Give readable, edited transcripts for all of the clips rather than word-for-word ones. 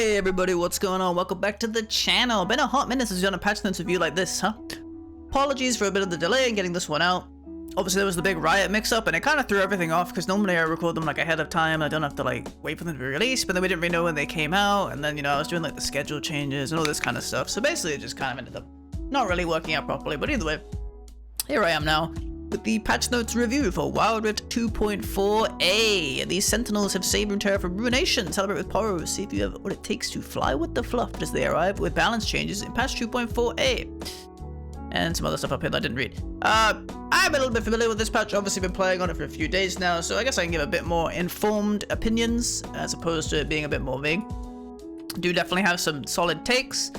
Hey everybody, what's going on? Welcome back to the channel. Been a hot minute since we've done a patch notes review like this, huh? Apologies for a bit of the delay in getting this one out. Obviously there was the big Riot mix-up and it kind of threw everything off because normally I record them like ahead of time. I don't have to like wait for them to be released, but then we didn't really know when they came out, and then, you know, I was doing like the schedule changes and all this kind of stuff. So basically it just kind of ended up not really working out properly, but either way, here I am now with the patch notes review for Wild Rift 2.4a. These Sentinels have saved Runeterra from ruination. Celebrate with Poros. See if you have what it takes to fly with the fluff as they arrive with balance changes in patch 2.4a. And some other stuff up here that I didn't read. I'm a little bit familiar with this patch. Obviously been playing on it for a few days now, so I guess I can give a bit more informed opinions as opposed to it being a bit more vague. Do definitely have some solid takes.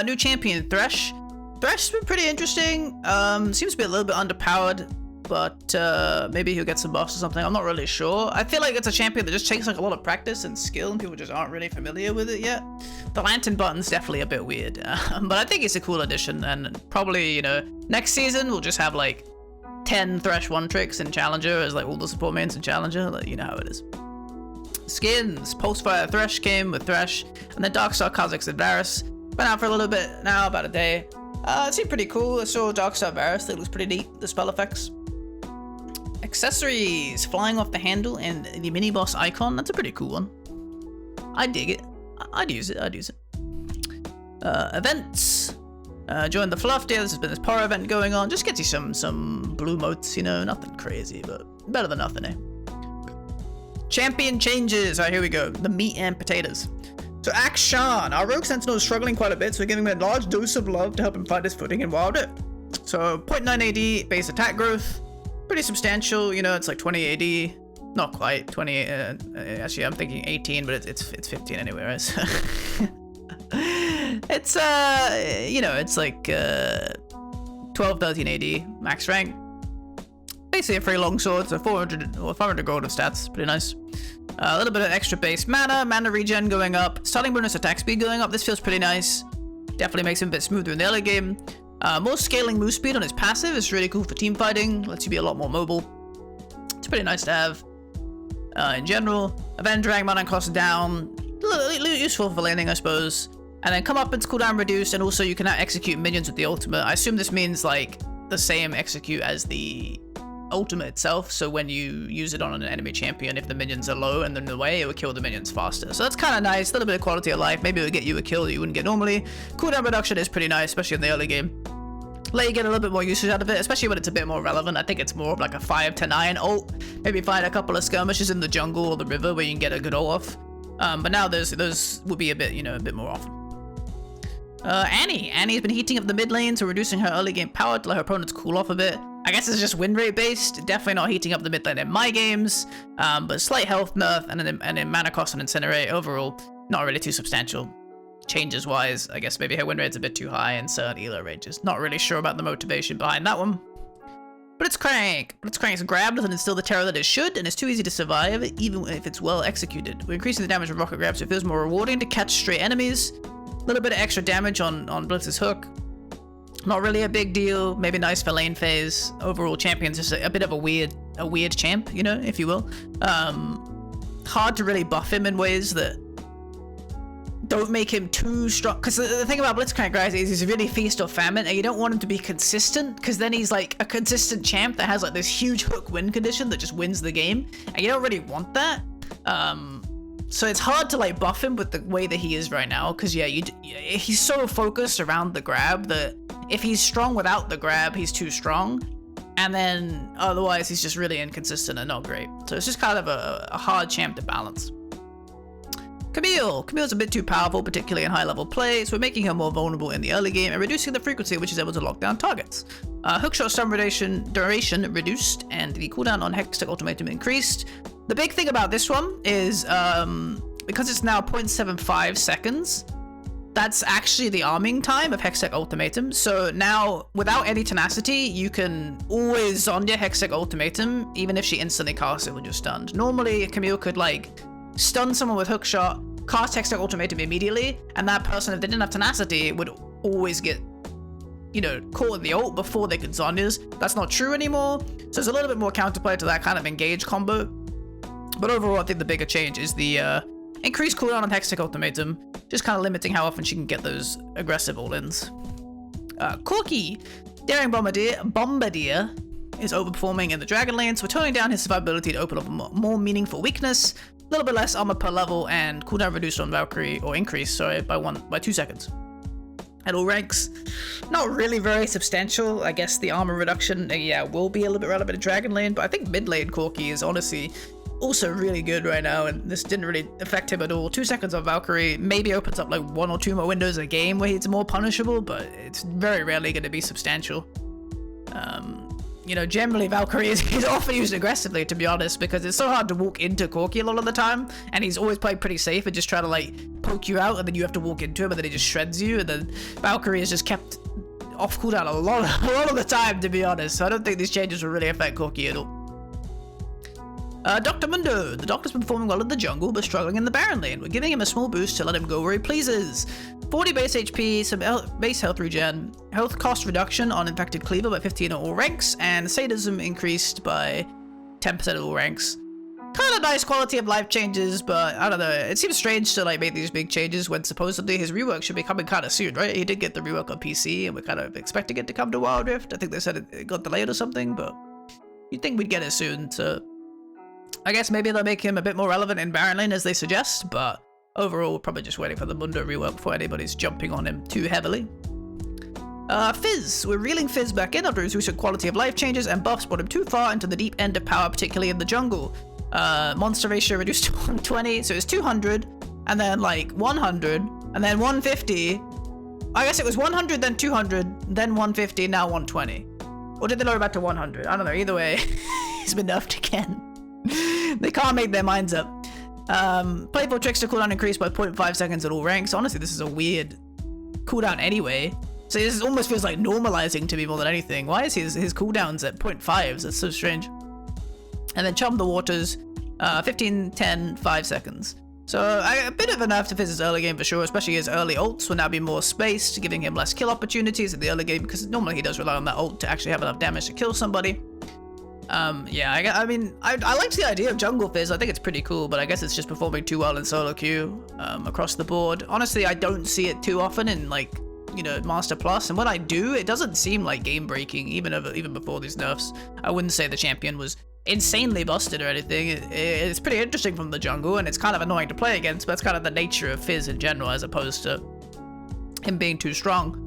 New champion, Thresh. Thresh's been pretty interesting. Seems to be a little bit underpowered, but maybe he'll get some buffs or something. I'm not really sure. I feel like it's a champion that just takes like a lot of practice and skill, and people just aren't really familiar with it yet. The lantern button's definitely a bit weird, but I think it's a cool addition, and probably, you know, next season we'll just have like 10 Thresh one tricks in Challenger as like all the support mains in Challenger. Like, you know how it is. Skins. Pulsefire Thresh came with Thresh, and then Darkstar Kha'Zix and Varus. Been out for a little bit now, about a day. It seemed pretty cool. I saw Darkstar Varus. It looks pretty neat, the spell effects. Accessories. Flying off the handle and the mini boss icon. That's a pretty cool one. I dig it. I'd use it. Events. Join the fluff deal. This has been this Poro event going on. Just gets you some blue motes, you know, nothing crazy, but better than nothing, eh? Champion changes. Alright, here we go. The meat and potatoes. So Akshan, our rogue sentinel is struggling quite a bit, so we're giving him a large dose of love to help him find his footing in Wild Rift. So 0.9 AD base attack growth, pretty substantial, you know, it's like 20 AD, not quite 20. Actually, I'm thinking 18, but it's 15 anyway, right? So it's you know, it's like 12, 13 AD max rank. Basically a free longsword, so 400 or 500 gold of stats, pretty nice. A little bit of extra base mana regen going up, starting bonus attack speed going up. This feels pretty nice. Definitely makes him a bit smoother in the early game. More scaling move speed on his passive is really cool for team fighting. Lets you be a lot more mobile. It's pretty nice to have. In general, event drag mana cost down. Useful for laning, I suppose. And then come up and cooldown reduced, and also you can now execute minions with the ultimate. I assume this means like the same execute as the ultimate itself, so when you use it on an enemy champion, if the minions are low and they're in the way, it would kill the minions faster. So that's kind of nice, a little bit of quality of life. Maybe it would get you a kill that you wouldn't get normally. Cooldown reduction is pretty nice, especially in the early game. Let you get a little bit more usage out of it, especially when it's a bit more relevant. I think it's more of like a 5 to 9 ult. Maybe find a couple of skirmishes in the jungle or the river where you can get a good ult off. But now those would be a bit, you know, a bit more often. Annie's been heating up the mid lane, so reducing her early game power to let her opponents cool off a bit. I guess it's just win rate based, definitely not heating up the mid lane in my games, but slight health nerf and then mana cost and incinerate. Overall, not really too substantial. Changes wise, I guess maybe her win rate's a bit too high in certain elo ranges. Not really sure about the motivation behind that one. But it's Crank. It's grab doesn't instill the terror that it should, and it's too easy to survive, even if it's well executed. We're increasing the damage of rocket grab, so it feels more rewarding to catch stray enemies. A little bit of extra damage on Blitz's hook. Not really a big deal. Maybe nice for lane phase. Overall, champion's just a bit of a weird champ, you know, if you will. Hard to really buff him in ways that don't make him too strong. Because the thing about Blitzcrank, guys, is he's really feast or famine, and you don't want him to be consistent, because then he's like a consistent champ that has like this huge hook win condition that just wins the game, and you don't really want that. So it's hard to like buff him with the way that he is right now, because yeah, he's so focused around the grab that if he's strong without the grab, he's too strong, and then otherwise he's just really inconsistent and not great. So it's just kind of a hard champ to balance. Camille's a bit too powerful, particularly in high level play, so we're making her more vulnerable in the early game and reducing the frequency at which she's able to lock down targets. Hookshot stun duration reduced, and the cooldown on Hextech Ultimatum increased. The big thing about this one is, because it's now 0.75 seconds, that's actually the arming time of Hextech Ultimatum. So now, without any tenacity, you can always Zondia Hextech Ultimatum, even if she instantly casts it when you're stunned. Normally, Camille could like stun someone with Hookshot, cast Hextech Ultimatum immediately, and that person, if they didn't have tenacity, would always get, you know, caught in the ult before they could Zondias. That's not true anymore, so there's a little bit more counterplay to that kind of engage combo. But overall, I think the bigger change is the Increased cooldown on Hextech Ultimatum, just kind of limiting how often she can get those aggressive all-ins. Corki, Daring Bombardier is overperforming in the Dragon lane, so we're toning down his survivability to open up a more meaningful weakness, a little bit less armor per level, and cooldown reduced on Valkyrie, or increased, sorry, by 2 seconds. At all ranks, not really very substantial. I guess the armor reduction, yeah, will be a little bit relevant in Dragon lane, but I think mid lane Corki is honestly also really good right now, and this didn't really affect him at all. 2 seconds on Valkyrie maybe opens up like 1 or 2 more windows a game where he's more punishable, but it's very rarely going to be substantial. You know, generally Valkyrie is often used aggressively, to be honest, because it's so hard to walk into Corki a lot of the time, and he's always playing pretty safe and just trying to like poke you out, and then you have to walk into him, and then he just shreds you, and then Valkyrie is just kept off cooldown a lot of the time, to be honest. So I don't think these changes will really affect Corki at all. Dr. Mundo. The Doctor's been performing well in the jungle, but struggling in the Baron lane. We're giving him a small boost to let him go where he pleases. 40 base HP, some base health regen, health cost reduction on infected cleaver by 15 at all ranks, and sadism increased by 10% at all ranks. Kind of nice quality of life changes, but I don't know. It seems strange to like make these big changes when supposedly his rework should be coming kind of soon, right? He did get the rework on PC, and we're kind of expecting it to come to Wild Rift. I think they said it got delayed or something, but you'd think we'd get it soon. So I guess maybe they'll make him a bit more relevant in Baron lane as they suggest, but overall, we're probably just waiting for the Mundo rework before anybody's jumping on him too heavily. Fizz. We're reeling Fizz back in after his recent quality of life changes and buffs brought him too far into the deep end of power, particularly in the jungle. Monster ratio reduced to 120, so it's 200, and then like 100, and then 150. I guess it was 100, then 200, then 150, now 120. Or did they lower it back to 100? I don't know. Either way, he's been nerfed again. They can't make their minds up. Playful Trickster cooldown increased by 0.5 seconds at all ranks. Honestly, this is a weird cooldown anyway. So this almost feels like normalizing to me more than anything. Why is his cooldowns at 0.5s? That's so strange. And then Chum the Waters, 15, 10, 5 seconds. So a bit of a nerf to Fizz's early game for sure, especially his early ults will now be more spaced, giving him less kill opportunities in the early game, because normally he does rely on that ult to actually have enough damage to kill somebody. Yeah, I mean, I liked the idea of Jungle Fizz. I think it's pretty cool, but I guess it's just performing too well in solo queue, across the board. Honestly, I don't see it too often in, like, you know, Master Plus, and when I do, it doesn't seem like game-breaking, even before these nerfs. I wouldn't say the champion was insanely busted or anything. It's pretty interesting from the jungle, and it's kind of annoying to play against, but it's kind of the nature of Fizz in general, as opposed to him being too strong.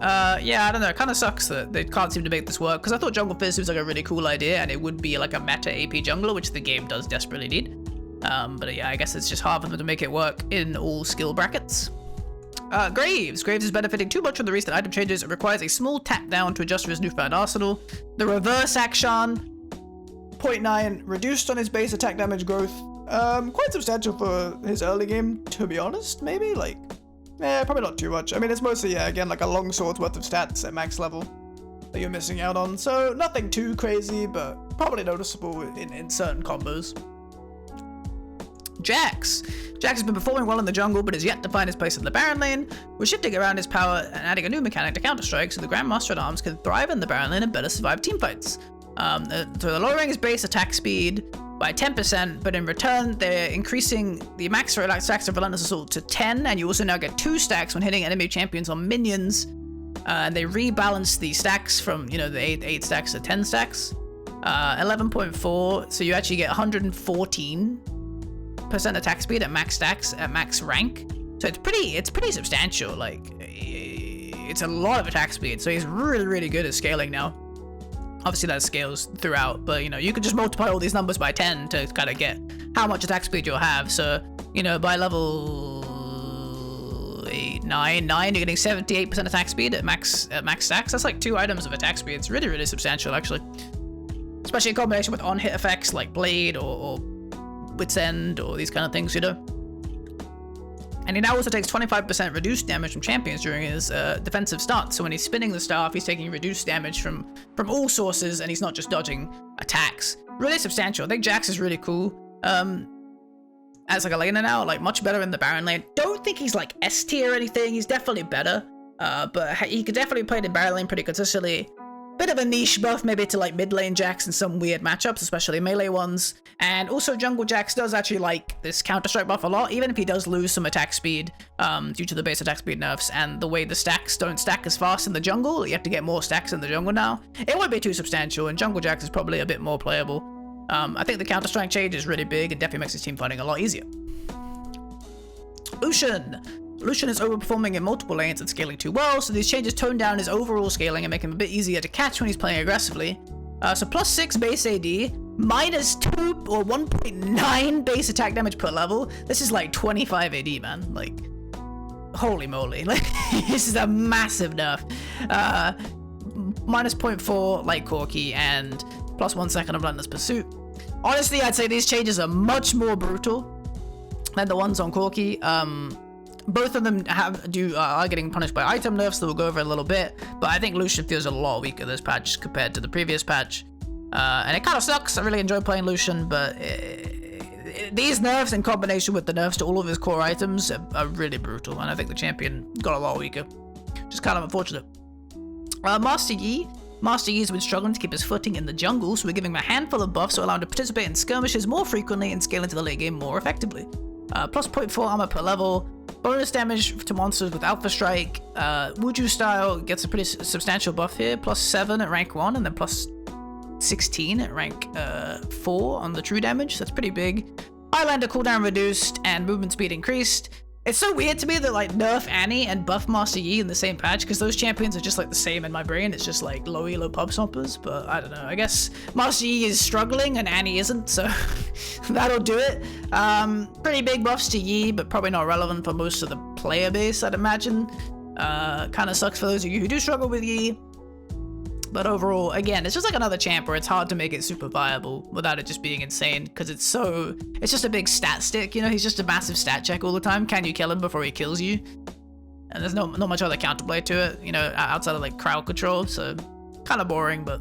Yeah, I don't know, it kind of sucks that they can't seem to make this work, because I thought Jungle Fizz was like a really cool idea, and it would be like a meta AP jungler, which the game does desperately need. But yeah, I guess it's just hard for them to make it work in all skill brackets. Graves. Graves is benefiting too much from the recent item changes. It requires a small tap down to adjust for his newfound arsenal. The reverse action, 0.9, reduced on his base attack damage growth. Quite substantial for his early game, to be honest, maybe, like, probably not too much. I mean, it's mostly, yeah, again, like a long sword's worth of stats at max level that you're missing out on, so nothing too crazy, but probably noticeable in certain combos. Jax. Jax has been performing well in the jungle, but has yet to find his place in the Baron lane. We're shifting around his power and adding a new mechanic to Counter-Strike, so the Grandmaster at Arms can thrive in the Baron lane and better survive teamfights. So they're lowering his base attack speed by 10%, but in return, they're increasing the max stacks of Relentless Assault to 10, and you also now get 2 stacks when hitting enemy champions on minions. And they rebalance the stacks from, you know, the 8 stacks to 10 stacks. 11.4, so you actually get 114% attack speed at max stacks at max rank. So it's pretty substantial. Like, it's a lot of attack speed. So he's really, really good at scaling now. Obviously that scales throughout, but you know, you can just multiply all these numbers by 10 to kind of get how much attack speed you'll have. So, you know, by level 8, 9, you're getting 78% attack speed at max stacks. That's like 2 items of attack speed. It's really, really substantial, actually. Especially in combination with on-hit effects like Blade or Wit's End or these kind of things, you know. And he now also takes 25% reduced damage from champions during his defensive stance. So when he's spinning the staff, he's taking reduced damage from all sources, and he's not just dodging attacks. Really substantial. I think Jax is really cool. As like a laner now, like much better in the Baron lane. Don't think he's like S tier or anything. He's definitely better. But he could definitely play the Baron lane pretty consistently. bit of a niche buff maybe to like mid lane jacks in some weird matchups, especially melee ones. And also jungle jacks does actually like this counter strike buff a lot, even if he does lose some attack speed due to the base attack speed nerfs and the way the stacks don't stack as fast in the jungle. You have to get more stacks in the jungle now. It won't be too substantial, and jungle jacks is probably a bit more playable. I think the counter strike change is really big and definitely makes his team fighting a lot easier. Lucian. Lucian is overperforming in multiple lanes and scaling too well, so these changes tone down his overall scaling and make him a bit easier to catch when he's playing aggressively. So +6 base AD, -2 or 1.9 base attack damage per level. This is like 25 AD, man. Like, holy moly. Like, this is a massive nerf. -0.4 like Corki and +1 second of Relentless Pursuit. Honestly, I'd say these changes are much more brutal than the ones on Corki. Both of them are getting punished by item nerfs that we'll go over in a little bit, but I think Lucian feels a lot weaker this patch compared to the previous patch. And it kind of sucks. I really enjoy playing Lucian, but these nerfs in combination with the nerfs to all of his core items are really brutal, and I think the champion got a lot weaker. Just kind of unfortunate. Master Yi. Master Yi's been struggling to keep his footing in the jungle, so we're giving him a handful of buffs to allow him to participate in skirmishes more frequently and scale into the late game more effectively. +0.4 armor per level, bonus damage to monsters with Alpha Strike. Wuju style gets a pretty substantial buff here, +7 at rank 1 and then +16 at rank 4 on the true damage, so that's pretty big. Highlander cooldown reduced and movement speed increased. It's so weird to me that like nerf Annie and buff Master Yi in the same patch, because those champions are just like the same in my brain. It's just like low elo pub stompers, but I don't know. I guess Master Yi is struggling and Annie isn't, so that'll do it. Pretty big buffs to Yi, but probably not relevant for most of the player base, I'd imagine. Kind of sucks for those of you who do struggle with Yi. But overall, again, it's just like another champ where it's hard to make it super viable without it just being insane, because it's just a big stat stick, you know. He's just a massive stat check all the time. Can you kill him before he kills you? And there's not much other counterplay to it, you know, outside of like crowd control, so kind of boring. But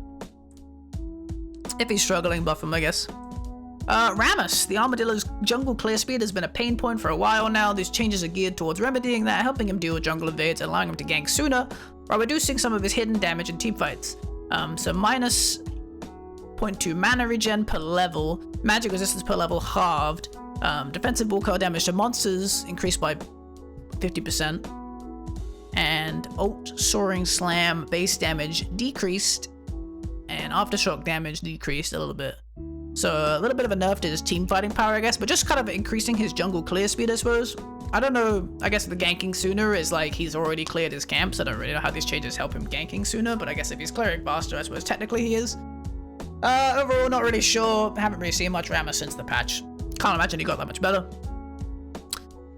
if he's struggling, buff him, I guess. Rammus, the Armadillo's jungle clear speed has been a pain point for a while now. These changes are geared towards remedying that, helping him deal with jungle invades and allowing him to gank sooner, while reducing some of his hidden damage in teamfights. So -0.2 mana regen per level, magic resistance per level halved, defensive ball card damage to monsters increased by 50%, and ult soaring slam base damage decreased, and aftershock damage decreased a little bit. So a little bit of a nerf to his team fighting power, I guess, but just kind of increasing his jungle clear speed, I suppose. I don't know, I guess the ganking sooner is like he's already cleared his camps. I don't really know how these changes help him ganking sooner, but I guess if he's clearing faster, I suppose technically he is. Overall, not really sure. Haven't really seen much Rammus since the patch. Can't imagine he got that much better.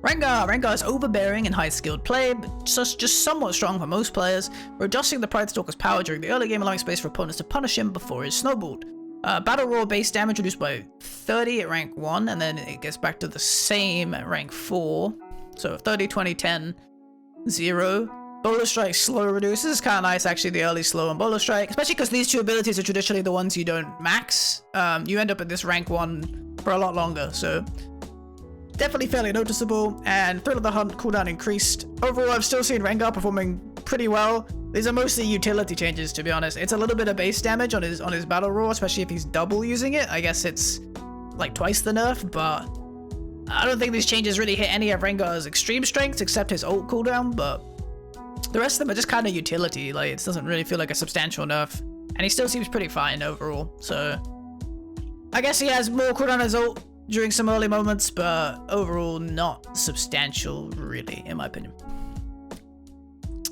Rengar. Rengar is overbearing in high-skilled play, but just somewhat strong for most players. We're adjusting the Pride Stalker's power during the early game, allowing space for opponents to punish him before he's snowballed. Battle Roar base damage reduced by 30 at rank 1, and then it gets back to the same at rank 4. So 30, 20, 10, 0. Bowler Strike slow reduces. This is kind of nice, actually, the early slow on Bowler Strike, especially because these two abilities are traditionally the ones you don't max. You end up at this rank 1 for a lot longer, so definitely fairly noticeable. And Thrill of the Hunt cooldown increased. Overall, I've still seen Rengar performing pretty well. These are mostly utility changes, to be honest. It's a little bit of base damage on his Battle Roar, especially if he's double using it. I guess it's like twice the nerf, but I don't think these changes really hit any of Rengar's extreme strengths except his ult cooldown, but the rest of them are just kind of utility. Like, it doesn't really feel like a substantial nerf, and he still seems pretty fine overall. So I guess he has more cooldown on his ult during some early moments, but overall not substantial really, in my opinion.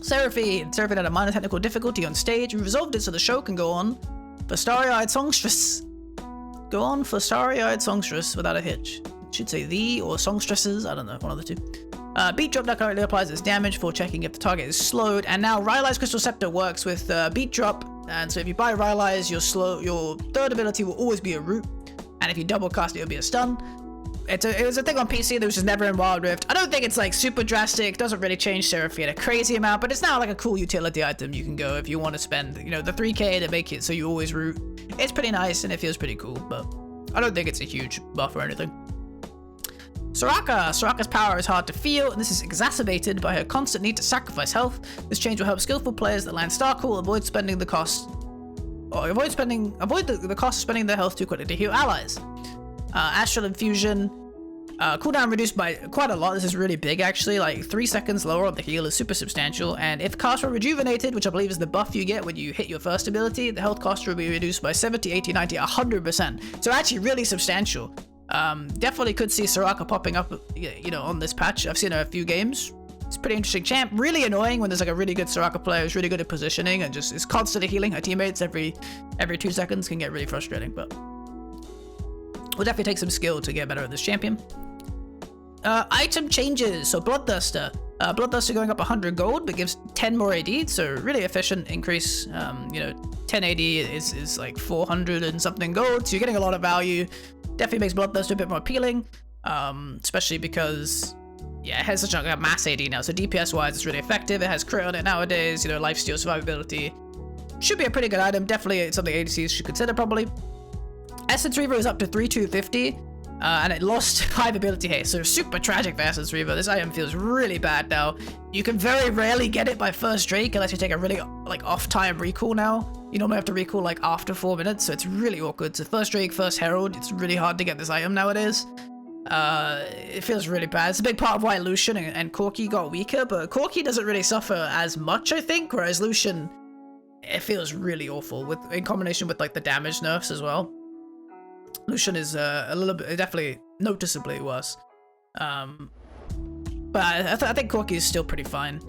Seraphi had a minor technical difficulty on stage. We resolved it so the show can go on for starry-eyed songstress. Go on for starry-eyed songstress without a hitch. Should say the or songstresses, I don't know, one of the two. Beat drop that currently applies its damage for checking if the target is slowed, and now Rylai's Crystal Scepter works with beat drop, and so if you buy Rylai's, your third ability will always be a root, and if you double cast it, it'll be a stun. It was a thing on PC that was just never in Wild Rift. I don't think it's like super drastic, doesn't really change Seraphi at a crazy amount, but it's now like a cool utility item you can go if you want to spend, you know, the 3k to make it so you always root. It's pretty nice and it feels pretty cool, but I don't think it's a huge buff or anything. Soraka. Soraka's power is hard to feel, and this is exacerbated by her constant need to sacrifice health. This change will help skillful players that land Starcall avoid spending the cost or avoid the cost of spending their health too quickly to heal allies. Astral Infusion, cooldown reduced by quite a lot. This is really big actually, like 3 seconds lower on the heal is super substantial, and if cast were rejuvenated, which I believe is the buff you get when you hit your first ability, the health cost will be reduced by 70, 80, 90, 100%. So actually really substantial. Definitely could see Soraka popping up, you know, on this patch. I've seen her a few games. It's a pretty interesting champ. Really annoying when there's like a really good Soraka player who's really good at positioning and just is constantly healing her teammates every 2 seconds. Can get really frustrating, but we'll definitely take some skill to get better at this champion. Item changes. So Bloodthirster. Bloodthirster going up 100 gold, but gives 10 more AD, so really efficient increase. You know, 10 AD is like 400 and something gold, so you're getting a lot of value. Definitely makes Bloodthirster a bit more appealing, especially because, yeah, it has such a mass AD now, so DPS-wise it's really effective. It has crit on it nowadays, you know, lifesteal, survivability. Should be a pretty good item. Definitely something ADCs should consider probably. Essence Reaver is up to 3250. And it lost 5 ability haste, so super tragic for Essence Reaver. This item feels really bad now. You can very rarely get it by first Drake unless you take a really like off-time recall now. You normally have to recall like after 4 minutes, so it's really awkward. So first Drake, first Herald, it's really hard to get this item nowadays. It feels really bad. It's a big part of why Lucian and Corki got weaker, but Corki doesn't really suffer as much, I think, whereas Lucian, it feels really awful in combination with like the damage nerfs as well. Lucian is a little bit, definitely noticeably worse. But I think Corki is still pretty fine.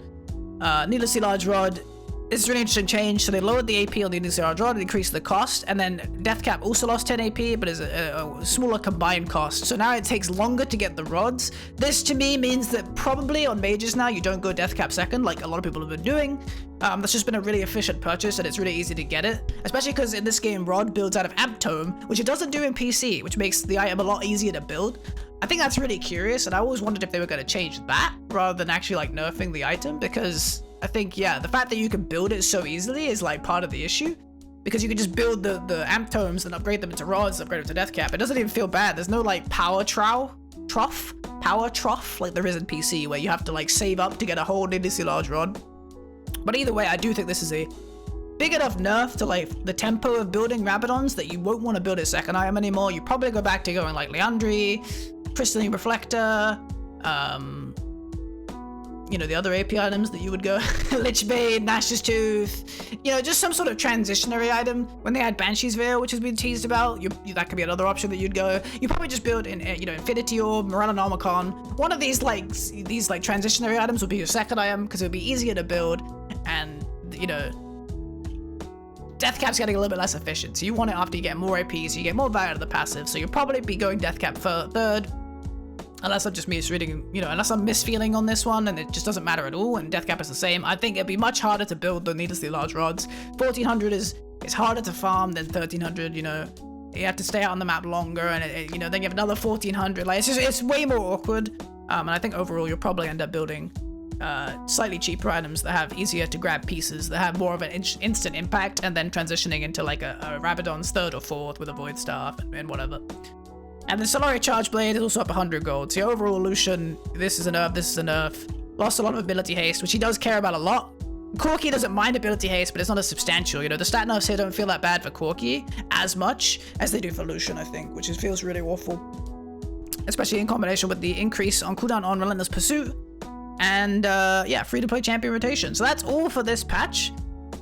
Needlessly Large Rod, this is a really interesting change. So they lowered the AP on the Needlessly Large Rod and increased the cost. And then Deathcap also lost 10 AP, but is a smaller combined cost. So now it takes longer to get the rods. This to me means that probably on mages now, you don't go Deathcap second, like a lot of people have been doing. That's just been a really efficient purchase, and it's really easy to get it. Especially because in this game, Rod builds out of Amp Tome, which it doesn't do in PC, which makes the item a lot easier to build. I think that's really curious, and I always wondered if they were going to change that, rather than actually like nerfing the item, because I think, yeah, the fact that you can build it so easily is like part of the issue. Because you can just build the Amp Tomes and upgrade them into rods, upgrade them to Deathcap. It doesn't even feel bad. There's no like power trough like there is in PC, where you have to like save up to get a whole needlessly large rod. But either way, I do think this is a big enough nerf to like the tempo of building Rabadons that you won't want to build a second item anymore. You probably go back to going like Leandri, Crystalline Reflector, you know, the other AP items that you would go, Lichbane, Nash's Tooth, you know, just some sort of transitionary item. When they had Banshee's Veil, which has been teased about, that could be another option that you'd go. You probably just build in, you know, Infinity Orb, Morellonomicon. One of these transitionary items would be your second item because it would be easier to build, and you know, Deathcap's getting a little bit less efficient. So you want it after you get more AP, so you get more value out of the passive. So you'll probably be going Deathcap for third. Unless I'm just misreading, you know, unless I'm misfeeling on this one and it just doesn't matter at all and Deathcap is the same, I think it'd be much harder to build the needlessly large rods. 1400 is harder to farm than 1300, you know. You have to stay out on the map longer, and you know, then you have another 1400. Like, it's way more awkward. And I think overall you'll probably end up building slightly cheaper items that have easier to grab pieces, that have more of an instant impact, and then transitioning into like a Rabadon's third or fourth with a Void Staff and whatever. And the Solari Charge Blade is also up 100 gold. So overall, Lucian, this is a nerf, this is a nerf. Lost a lot of ability haste, which he does care about a lot. Corki doesn't mind ability haste, but it's not as substantial. You know, the stat nerfs here don't feel that bad for Corki as much as they do for Lucian, I think, which feels really awful. Especially in combination with the increase on cooldown on Relentless Pursuit. And yeah, free-to-play champion rotation. So that's all for this patch.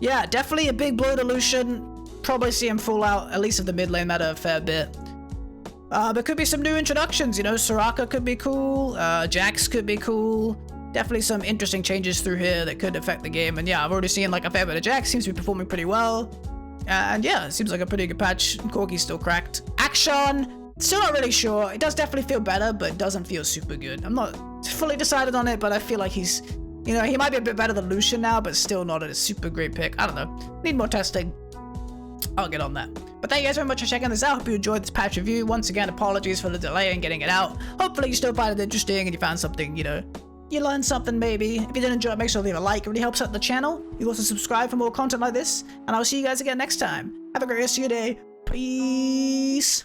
Yeah, definitely a big blow to Lucian. Probably see him fall out, at least of the mid lane meta, a fair bit. There could be some new introductions, you know, Soraka could be cool, Jax could be cool. Definitely some interesting changes through here that could affect the game. And yeah, I've already seen like a fair bit of Jax, seems to be performing pretty well. And yeah, it seems like a pretty good patch. Corki's still cracked. Akshan, still not really sure. It does definitely feel better, but it doesn't feel super good. I'm not fully decided on it, but I feel like he's, you know, he might be a bit better than Lucian now, but still not a super great pick. I don't know. Need more testing. I'll get on that. But thank you guys very much for checking this out. Hope you enjoyed this patch review. Once again, apologies for the delay in getting it out. Hopefully you still find it interesting and you found something, you know, you learned something maybe. If you did enjoy it, make sure to leave a like. It really helps out the channel. You can also subscribe for more content like this. And I'll see you guys again next time. Have a great rest of your day. Peace.